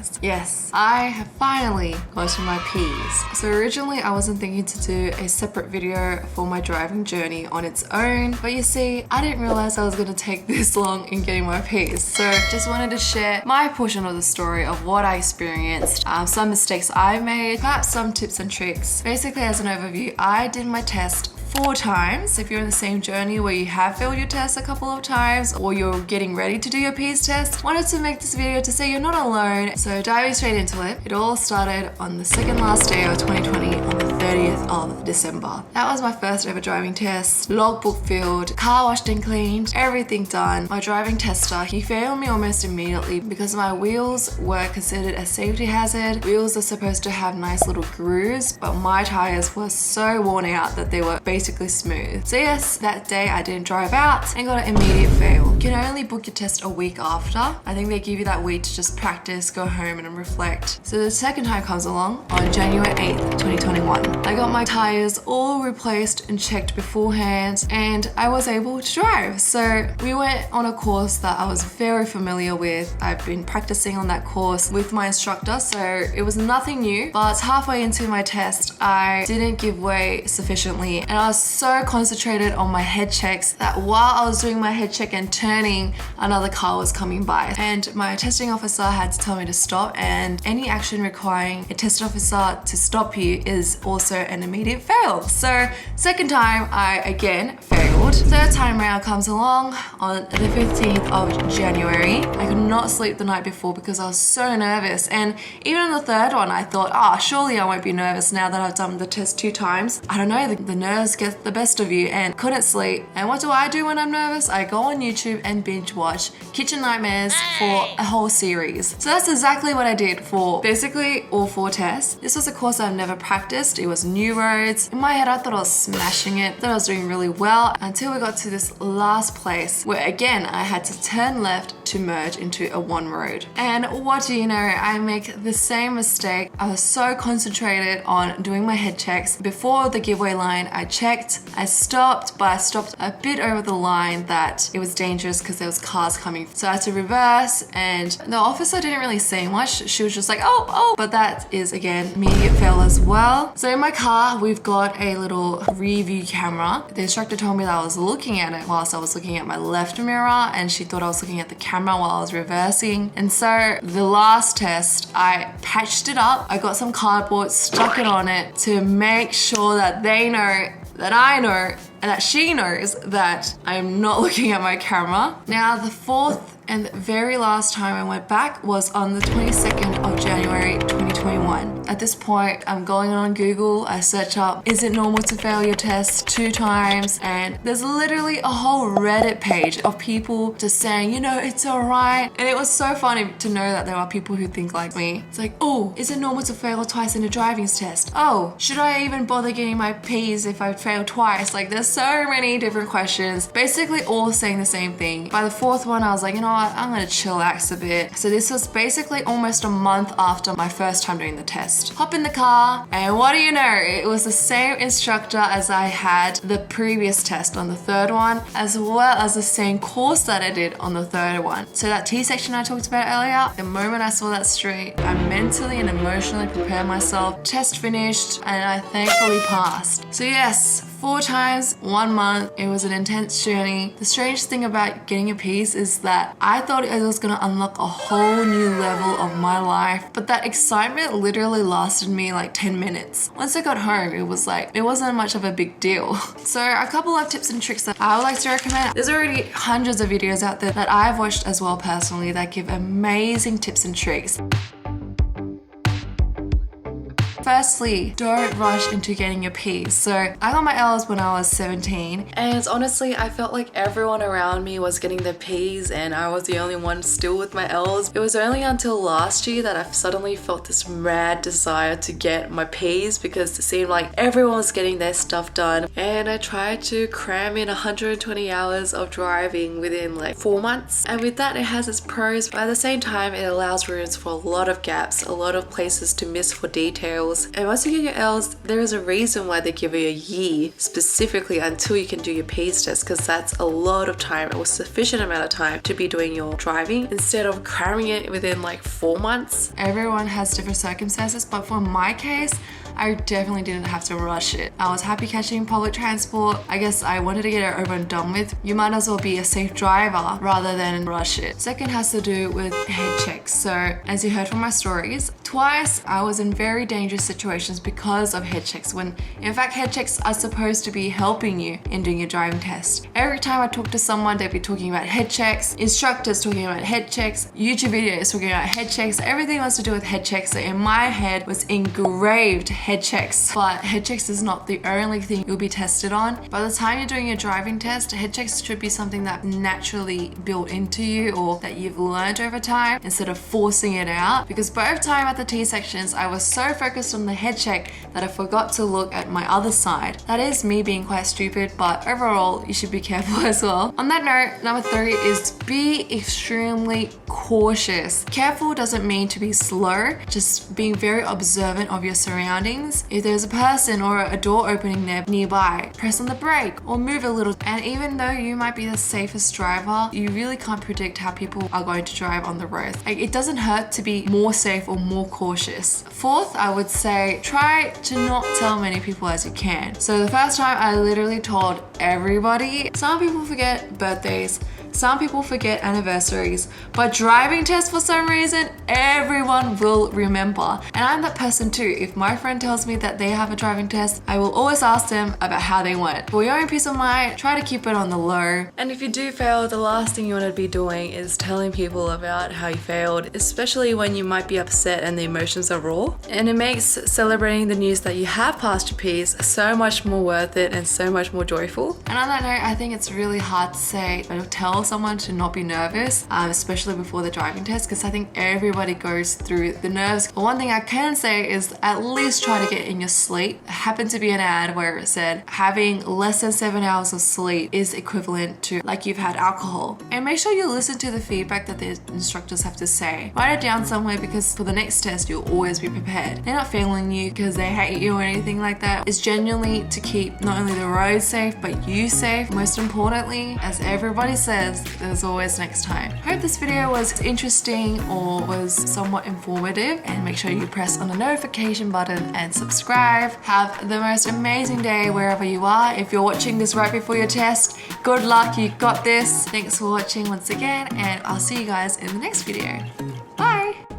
guys. Yes, I have finally gotten my P's. So originally I wasn't thinking to do a separate video for my driving journey on its own, but you see, I didn't realize I was gonna take this long in getting my P's. So just wanted to share my portion of the story of what I experienced, some mistakes I made, perhaps some tips and tricks. Basically, as an overview, I did my test 4 times. If you're in the same journey where you have failed your test a couple of times or you're getting ready to do your P's test, wanted to make this video to say you're not alone. So diving straight into it, it all started on the second last day of 2020 on the 30th of December. That was my first ever driving test, logbook filled, car washed and cleaned, everything done. My driving tester, he failed me almost immediately because my wheels were considered a safety hazard. Wheels are supposed to have nice little grooves, but my tires were so worn out that they were basically smooth. So yes, that day I didn't drive out and got an immediate fail. You can only book your test a week after. I think they give you that week to just practice, go home and reflect. So the second time comes along on January 8th, 2021. I got my tires all replaced and checked beforehand and I was able to drive. So we went on a course that I was very familiar with. I've been practicing on that course with my instructor, so it was nothing new, but halfway into my test, I didn't give way sufficiently and I was so concentrated on my head checks that while I was doing my head check and turning, another car was coming by and my testing officer had to tell me to stop, and any action requiring a testing officer to stop you is also an immediate fail. So second time I again failed. Third time round comes along on the 15th of January. I could not sleep the night before because I was so nervous, and even on the third one I thought, surely I won't be nervous now that I've done the test 2 times. I don't know, the nerves get the best of you, and couldn't sleep. And what do I do when I'm nervous? I go on YouTube and binge watch Kitchen Nightmares for a whole series. So that's exactly what I did for basically all 4 tests. This was a course I've never practiced. It was new roads. In my head I thought I was smashing it, thought I was doing really well, until we got to this last place where again I had to turn left to merge into a 1 road. And what do you know, I make the same mistake. I was so concentrated on doing my head checks. Before the giveaway line, I checked, I stopped, but I stopped a bit over the line that it was dangerous because there was cars coming. So I had to reverse, and the officer didn't really say much. She was just like, oh, but that is again immediate fail as well. So in my car, we've got a little rear view camera. The instructor told me that I was looking at it whilst I was looking at my left mirror, and she thought I was looking at the camera while I was reversing. And so the last test, I patched it up. I got some cardboard, stuck it on it to make sure that they know, that I know, and that she knows that I am not looking at my camera. Now the 4th and very last time I went back was on the 22nd of January 2021. At this point, I'm going on Google, I search up, is it normal to fail your test 2 times? And there's literally a whole Reddit page of people just saying, it's alright. And it was so funny to know that there are people who think like me. It's like, oh, is it normal to fail twice in a driving test? Oh, should I even bother getting my P's if I fail twice? Like, there's so many different questions, basically all saying the same thing. By the 4th one, I was like, you know what, I'm gonna chillax a bit. So this was basically almost a month after my first time doing the test. Hop in the car, and what do you know? It was the same instructor as I had the previous test on the 3rd one, as well as the same course that I did on the 3rd one. So that T section I talked about earlier, the moment I saw that street, I mentally and emotionally prepared myself. Test finished, and I thankfully passed. So yes, 4 times, 1 month. It was an intense journey. The strange thing about getting a P's is that I thought it was gonna unlock a whole new level of my life, but that excitement literally lasted me like 10 minutes. Once I got home, it wasn't much of a big deal. So a couple of tips and tricks that I would like to recommend. There's already hundreds of videos out there that I've watched as well personally that give amazing tips and tricks. Firstly, don't rush into getting your P's. So I got my L's when I was 17, and honestly I felt like everyone around me was getting their P's and I was the only one still with my L's. It was only until last year that I suddenly felt this mad desire to get my P's because it seemed like everyone was getting their stuff done, and I tried to cram in 120 hours of driving within like 4 months. And with that, it has its pros, but at the same time it allows rooms for a lot of gaps, a lot of places to miss for details, L's. And once you get your L's, there is a reason why they give you a year specifically until you can do your P's test, because that's a lot of time or sufficient amount of time to be doing your driving instead of cramming it within like 4 months. Everyone has different circumstances, but for my case, I definitely didn't have to rush it. I was happy catching public transport. I guess I wanted to get it over and done with. You might as well be a safe driver rather than rush it. Second has to do with head checks. So as you heard from my stories, twice I was in very dangerous situations because of head checks, when in fact head checks are supposed to be helping you in doing your driving test. Every time I talk to someone, they'd be talking about head checks, instructors talking about head checks, YouTube videos talking about head checks, everything was to do with head checks. So in my head was engraved head checks. But head checks is not the only thing you'll be tested on. By the time you're doing your driving test, head checks should be something that naturally built into you or that you've learned over time instead of forcing it out. Because both time at the T sections, I was so focused on the head check that I forgot to look at my other side. That is me being quite stupid, but overall, you should be careful as well. On that note, number 3 is be extremely cautious. Careful doesn't mean to be slow, just being very observant of your surroundings. If there's a person or a door opening there nearby, press on the brake or move a little. And even though you might be the safest driver, you really can't predict how people are going to drive on the road. Like, it doesn't hurt to be more safe or more cautious. Fourth, I would say try to not tell many people as you can. So the first time I literally told everybody. Some people forget birthdays, some people forget anniversaries, but driving tests, for some reason, everyone will remember. And I'm that person too. If my friend tells me that they have a driving test, I will always ask them about how they went. For your own peace of mind, try to keep it on the low. And if you do fail, the last thing you want to be doing is telling people about how you failed, especially when you might be upset and the emotions are raw. And it makes celebrating the news that you have passed your P's so much more worth it and so much more joyful. And on that note, I think it's really hard to say, but tell someone to not be nervous, especially before the driving test, because I think everybody goes through the nerves. But one thing I can say is at least try to get in your sleep. It happened to be an ad where it said having less than 7 hours of sleep is equivalent to like you've had alcohol. And make sure you listen to the feedback that the instructors have to say. Write it down somewhere, because for the next test you'll always be prepared. They're not failing you because they hate you or anything like that. It's genuinely to keep not only the road safe but you safe. Most importantly, as everybody says, there's always next time. Hope this video was interesting or was somewhat informative, and make sure you press on the notification button and subscribe. Have the most amazing day wherever you are. If you're watching this right before your test, good luck, you got this. Thanks for watching once again, and I'll see you guys in the next video. Bye!